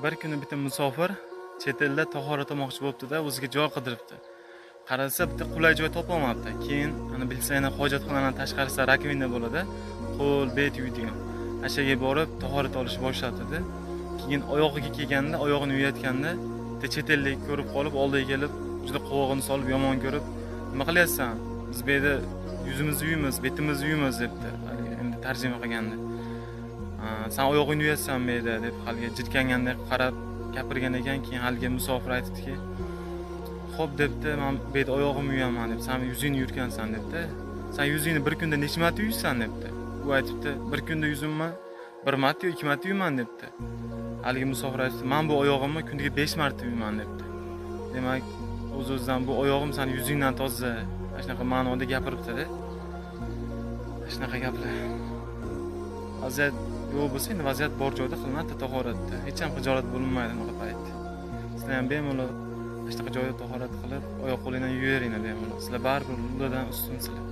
bir kuni bitta musofir chet elda tahorat olmoqchi bo'libdi-da, o'ziga joy qidiribdi. Qarasa, bitta qulay joy topolmabdi. Keyin ana bilsanglar hojatxonaning tashqarisida rakovina bo'ladi, qo'l, bet yuvadigan. Ashaga borib tahorat olishni boshladi. Keyin oyog'iga kelganda, oyog'ini yuvayotganda, bitta chet ellik ko'rib qolib, oldiga kelib, juda qovog'ini solib yomon ko'rib, "Nima qilyapsan? Biz bu yerda yuzimizni yuymiz, betimizni yuymiz" debdi. Endi tarjima qilganda. "Sen oyog'ingni yuyapsan bu yerda" deb haliga jirkangandek qarab gapirgan ekan. Keyin haliga musofir aytibdiki, "Xo'p" debdi, "Men bu yerda oyog'imni yuyaman" deb, "Sen yuzingni yurgansan" debdi. "Sen yuzingni bir kunda necha marta yuysan" debdi. U aytibdi, "Bir kunda yuzimni 1 marta yo 2 marta yuyman" debdi. Haligi musofir aytdi, "Men bu oyog'imni kundiga 5 marta yuyman" debdi. Demak, o'z-o'zidan bu oyog'im seni yuzingdan toza. Shunaqa ma'noda gapiribdi-da. Shunaqa gaplar. Vaziyat yo'q bo'lsa, endi vaziyat bor joyda qilinadi tahoratda. Hech ham xijolat bo'lmaydi bunaqa payt. Sizlar ham bemalol shunaqa joyda tahorat qilib, oyoq qo'lingdan yuyaveringlar bemalol. Sizlar baribir ulardan ustunsizlar.